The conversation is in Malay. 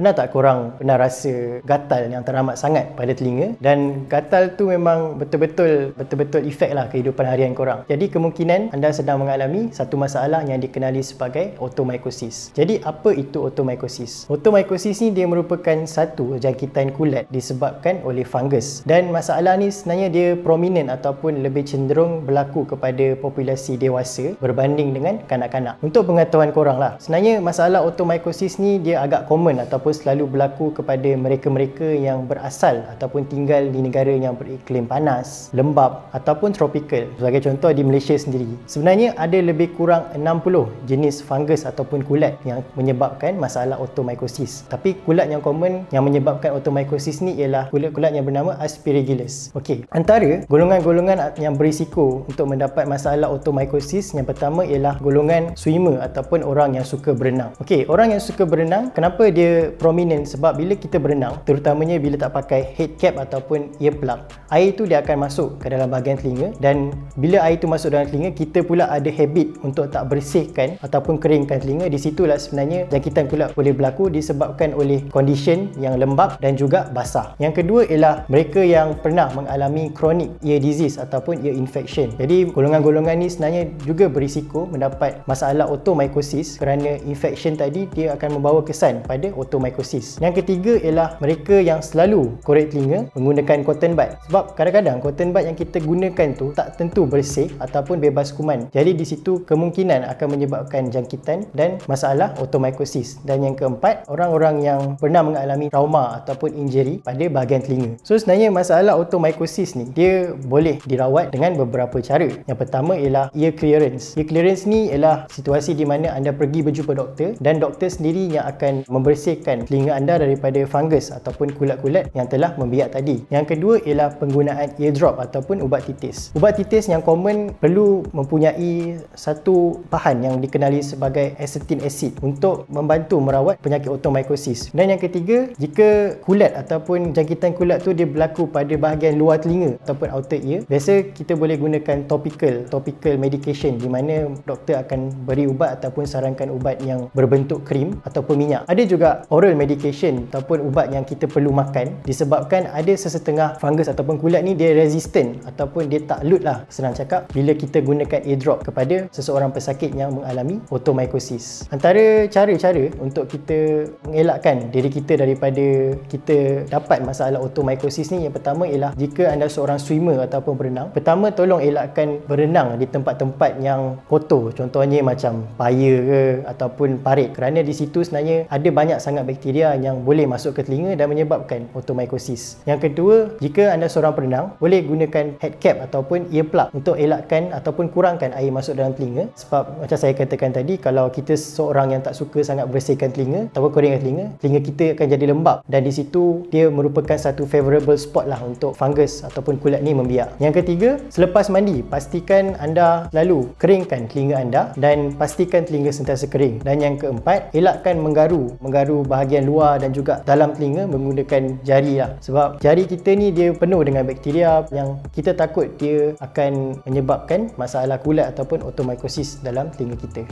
Pernah tak korang pernah rasa gatal yang teramat sangat pada telinga, dan gatal tu memang betul-betul efek lah kehidupan harian korang. Jadi kemungkinan anda sedang mengalami satu masalah yang dikenali sebagai otomycosis. Jadi apa itu otomycosis? Otomycosis ni dia merupakan satu jangkitan kulat disebabkan oleh fungus, dan masalah ni sebenarnya dia prominent ataupun lebih cenderung berlaku kepada populasi dewasa berbanding dengan kanak-kanak. Untuk pengetahuan korang lah, sebenarnya masalah otomycosis ni dia agak common ataupun selalu berlaku kepada mereka-mereka yang berasal ataupun tinggal di negara yang beriklim panas, lembap ataupun tropical. Sebagai contoh di Malaysia sendiri, sebenarnya ada lebih kurang 60 jenis fungus ataupun kulat yang menyebabkan masalah otomycosis. Tapi kulat yang common yang menyebabkan otomycosis ni ialah kulat-kulat yang bernama Aspergillus. Okey, antara golongan-golongan yang berisiko untuk mendapat masalah otomycosis, yang pertama ialah golongan swimmer ataupun orang yang suka berenang. Okey, orang yang suka berenang, kenapa dia prominent? Sebab bila kita berenang, terutamanya bila tak pakai head cap ataupun earplug, air tu dia akan masuk ke dalam bahagian telinga, dan bila air tu masuk dalam telinga, kita pula ada habit untuk tak bersihkan ataupun keringkan telinga. Di situlah sebenarnya jangkitan kulat boleh berlaku disebabkan oleh condition yang lembap dan juga basah. Yang kedua ialah mereka yang pernah mengalami chronic ear disease ataupun ear infection. Jadi golongan-golongan ni sebenarnya juga berisiko mendapat masalah otomycosis kerana infection tadi dia akan membawa kesan pada otomycosis. Yang ketiga ialah mereka yang selalu korek telinga menggunakan cotton bud. Sebab kadang-kadang cotton bud yang kita gunakan tu tak tentu bersih ataupun bebas kuman. Jadi di situ kemungkinan akan menyebabkan jangkitan dan masalah otomycosis. Dan yang keempat, orang-orang yang pernah mengalami trauma ataupun injury pada bahagian telinga. So sebenarnya masalah otomycosis ni dia boleh dirawat dengan beberapa cara. Yang pertama ialah ear clearance. Ear clearance ni ialah situasi di mana anda pergi berjumpa doktor, dan doktor sendiri yang akan membersihkan telinga anda daripada fungus ataupun kulat-kulat yang telah membiak tadi. Yang kedua ialah penggunaan eardrop ataupun ubat titis. Ubat titis yang common perlu mempunyai satu bahan yang dikenali sebagai acetic acid untuk membantu merawat penyakit otomycosis. Dan yang ketiga, jika kulat ataupun jangkitan kulat tu dia berlaku pada bahagian luar telinga ataupun outer ear, biasa kita boleh gunakan topical medication, di mana doktor akan beri ubat ataupun sarankan ubat yang berbentuk krim ataupun minyak. Ada juga oral medication ataupun ubat yang kita perlu makan, disebabkan ada sesetengah fungus ataupun kulat ni dia resistant ataupun dia takluk lah, senang cakap, bila kita gunakan eardrop kepada seseorang pesakit yang mengalami otomycosis. Antara cara-cara untuk kita mengelakkan diri kita daripada kita dapat masalah otomycosis ni, yang pertama ialah jika anda seorang swimmer ataupun berenang, pertama tolong elakkan berenang di tempat-tempat yang kotor, contohnya macam paya ke ataupun parit, kerana di situ sebenarnya ada banyak sangat bakteria yang boleh masuk ke telinga dan menyebabkan otomycosis. Yang kedua, jika anda seorang penenang, boleh gunakan head cap ataupun earplug untuk elakkan ataupun kurangkan air masuk dalam telinga. Sebab macam saya katakan tadi, kalau kita seorang yang tak suka sangat bersihkan telinga ataupun keringkan telinga kita akan jadi lembab, dan di situ dia merupakan satu favorable spot lah untuk fungus ataupun kulat ni membiak. Yang ketiga, selepas mandi, pastikan anda lalu keringkan telinga anda dan pastikan telinga sentiasa kering. Dan yang keempat, elakkan menggaru bahagian luar dan juga dalam telinga menggunakan jari lah. Sebab jari kita ni dia penuh dengan bakteria yang kita takut dia akan menyebabkan masalah kulat ataupun otomycosis dalam telinga kita.